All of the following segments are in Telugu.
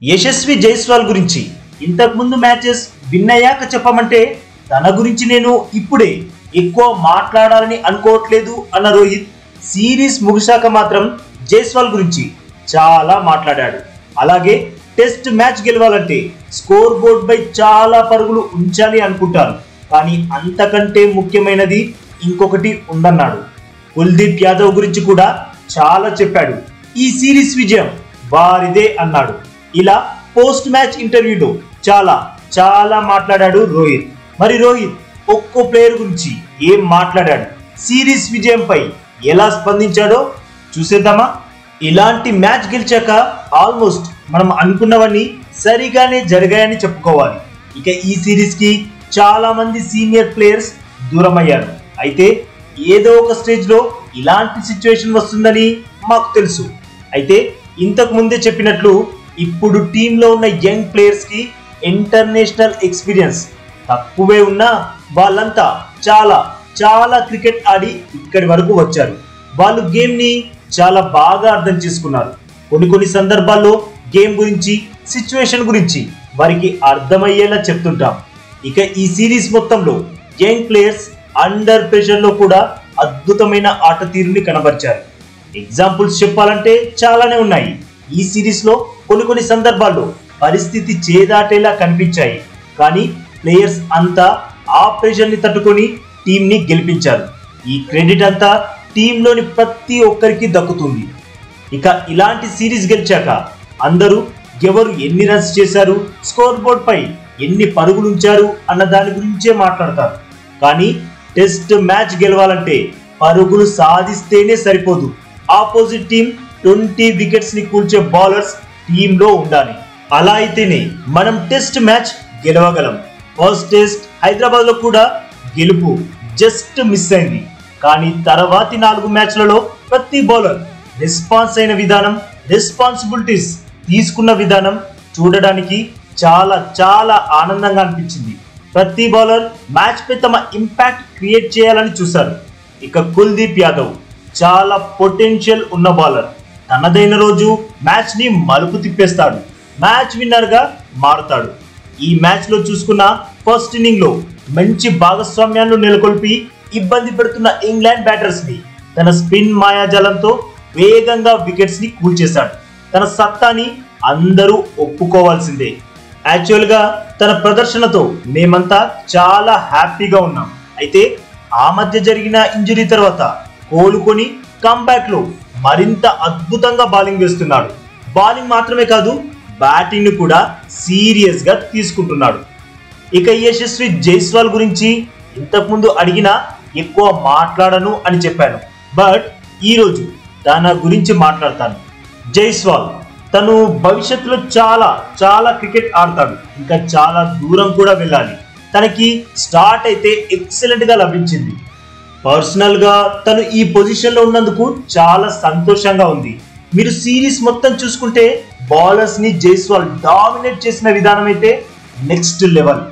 యశస్వి జైస్వాల్ గురించి ఇంతకు ముందు మ్యాచెస్ విన్ అయ్యాక చెప్పమంటే తన గురించి నేను ఇప్పుడే ఎక్కువ మాట్లాడాలని అనుకోవట్లేదు అన్న రోహిత్ సిరీస్ ముగిశాక మాత్రం జైస్వాల్ గురించి చాలా మాట్లాడాడు. అలాగే టెస్ట్ మ్యాచ్ గెలవాలంటే స్కోర్ బోర్డ్ పై చాలా పరుగులు ఉంచాలి అనుకుంటారు, కానీ అంతకంటే ముఖ్యమైనది ఇంకొకటి ఉందన్నాడు. కుల్దీప్ యాదవ్ గురించి కూడా చాలా చెప్పాడు. ఈ సిరీస్ విజయం వారిదే అన్నాడు. ఇలా పోస్ట్ మ్యాచ్ ఇంటర్వ్యూలో చాలా మాట్లాడాడు రోహిత్. మరి రోహిత్ ఒక్కో ప్లేయర్ గురించి ఏం మాట్లాడాడు, సిరీస్ విజయంపై ఎలా స్పందించాడో చూసేద్దామా. ఇలాంటి మ్యాచ్ గెలిచాక ఆల్మోస్ట్ మనం అనుకున్నవన్నీ సరిగానే జరిగాయని చెప్పుకోవాలి. ఇక ఈ సిరీస్ కి చాలా మంది సీనియర్ ప్లేయర్స్ దూరం అయ్యారు. అయితే ఏదో ఒక స్టేజ్ లో ఇలాంటి సిచ్యువేషన్ వస్తుందని మాకు తెలుసు. అయితే ఇంతకు ముందే చెప్పినట్లు ఇప్పుడు టీంలో ఉన్న యంగ్ ప్లేయర్స్ కి ఇంటర్నేషనల్ ఎక్స్పీరియన్స్ తక్కువే ఉన్నా వాళ్ళంతా చాలా క్రికెట్ ఆడి ఇక్కడి వరకు వచ్చారు. వాళ్ళు గేమ్ ని చాలా బాగా అర్థం చేసుకున్నారు. కొన్ని సందర్భాల్లో గేమ్ గురించి, సిచ్యువేషన్ గురించి వారికి అర్థమయ్యేలా చెప్తుంటాం. ఇక ఈ సిరీస్ మొత్తంలో యంగ్ ప్లేయర్స్ అండర్ ప్రెషర్ లో కూడా అద్భుతమైన ఆట తీరుని కనబరిచారు. ఎగ్జాంపుల్స్ చెప్పాలంటే చాలానే ఉన్నాయి. ఈ సిరీస్ లో కొన్ని సందర్భాల్లో పరిస్థితి చేదాటేలా కనిపించాయి, కానీ ప్లేయర్స్ అంతా ఆ ప్రెషర్ ని తట్టుకొని టీం ని గెలిపించారు. ఈ క్రెడిట్ అంతా టీంలోని ప్రతి ఒక్కరికి దక్కుతుంది. ఇక ఇలాంటి సిరీస్ గెలిచాక అందరూ ఎవరు ఎన్ని రన్స్ చేశారు, స్కోర్ బోర్డ్ పై ఎన్ని పరుగులు ఉంచారు అన్న దాని గురించే మాట్లాడతారు. కానీ టెస్ట్ మ్యాచ్ గెలవాలంటే పరుగులు సాధిస్తేనే సరిపోదు. ఆపోజిట్ టీం 20 వికెట్స్ ని కూల్చే బౌలర్స్ టీంలో ఉండాలి. అలా అయితేనే మనం టెస్ట్ మ్యాచ్ గెలవగలం. ఫస్ట్ టెస్ట్ హైదరాబాద్ లో కూడా గెలుపు జస్ట్ మిస్ అయింది, కానీ తర్వాతి 4 మ్యాచ్లలో ప్రతి బౌలర్ రెస్పాన్స్ అయిన విధానం, రెస్పాన్సిబిలిటీస్ తీసుకున్న విధానం చూడడానికి చాలా ఆనందంగా అనిపించింది. ప్రతి బౌలర్ మ్యాచ్ పై తమ ఇంపాక్ట్ క్రియేట్ చేయాలని చూశారు. ఇక కుల్దీప్ యాదవ్ చాలా పొటెన్షియల్ ఉన్న బౌలర్. తనదైన రోజు మ్యాచ్ ని మలుపు తిప్పేస్తాడు, మ్యాచ్ విన్నర్ గా మారుతాడు. ఈ మ్యాచ్ లో చూసుకున్న ఫస్ట్ ఇన్నింగ్ లో మంచి భాగస్వామ్యాన్ని నెలకొల్పి ఇబ్బంది పెడుతున్న ఇంగ్లాండ్ బ్యాటర్స్ ని తన స్పిన్ మాయాజాలంతో వేగంగా వికెట్స్ ని కూల్చేశాడు. తన సత్తాని అందరూ ఒప్పుకోవాల్సిందే. యాక్చువల్ గా తన ప్రదర్శనతో మేమంతా చాలా హ్యాపీగా ఉన్నాం. అయితే ఆ మధ్య జరిగిన ఇంజరీ తర్వాత కోలుకొని కంబ్యాక్ లో మరింత అద్భుతంగా బౌలింగ్ వేస్తున్నాడు. బౌలింగ్ మాత్రమే కాదు, బ్యాటింగ్ ని కూడా సీరియస్ గా తీసుకుంటున్నాడు. ఇక యశస్వి జైస్వాల్ గురించి ఇంతకు ముందు అడిగినా ఎక్కువ మాట్లాడను అని చెప్పాను, బట్ ఈరోజు తన గురించి మాట్లాడతాను. జైస్వాల్ తను భవిష్యత్తులో చాలా క్రికెట్ ఆడతాడు, ఇంకా చాలా దూరం కూడా వెళ్ళాలి. తనకి స్టార్ట్ అయితే ఎక్సలెంట్ గా లభించింది. పర్సనల్ గా తను ఈ పొజిషన్ లో ఉన్నందుకు చాలా సంతోషంగా ఉంది. మీరు సిరీస్ మొత్తం చూసుకుంటే బౌలర్స్ ని జైస్వాల్ డామినేట్ చేసిన విధానం అయితే నెక్స్ట్ లెవెల్.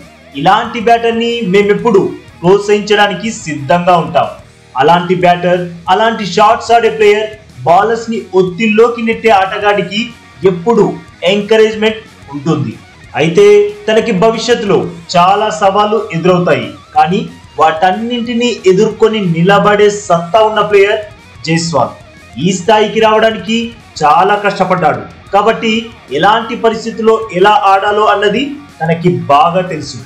ఇలాంటి బ్యాటర్ ని మేమెప్పుడు ప్రోత్సహించడానికి సిద్ధంగా ఉంటాం. అలాంటి బ్యాటర్, అలాంటి షాట్స్ ఆడే ప్లేయర్, బౌలర్స్ ని ఒత్తిడిలోకి నెట్టే ఆటగాడికి ఎప్పుడు ఎంకరేజ్మెంట్ ఉంటుంది. అయితే తనకి భవిష్యత్తులో చాలా సవాళ్లు ఎదురవుతాయి, కానీ వాటన్నింటినీ ఎదుర్కొని నిలబడే సత్తా ఉన్న ప్లేయర్ జైస్వాల్. ఈ స్థాయికి రావడానికి చాలా కష్టపడ్డాడు, కాబట్టి ఎలాంటి పరిస్థితుల్లో ఎలా ఆడాలో అన్నది తనకి బాగా తెలుసు.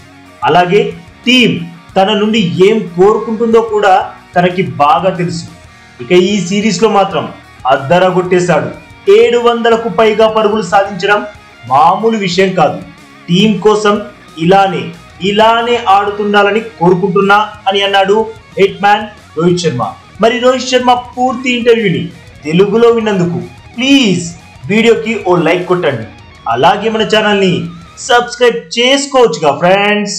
అలాగే టీం తన నుండి ఏం కోరుకుంటుందో కూడా తనకి బాగా తెలుసు. ఇక ఈ సిరీస్ లో మాత్రం అద్దరగొట్టేశాడు. 700కు పైగా పరుగులు సాధించడం మామూలు విషయం కాదు. టీం కోసం ఇలానే ఆడుతుండాలని కోరుకుంటున్నా అని అన్నాడు హెడ్ మ్యాన్ రోహిత్ శర్మ. మరి రోహిత్ శర్మ పూర్తి ఇంటర్వ్యూని తెలుగులో విన్నందుకు ప్లీజ్ వీడియోకి ఓ లైక్ కొట్టండి. అలాగే మన ఛానల్ని సబ్స్క్రైబ్ చేసుకోవచ్చుగా ఫ్రెండ్స్.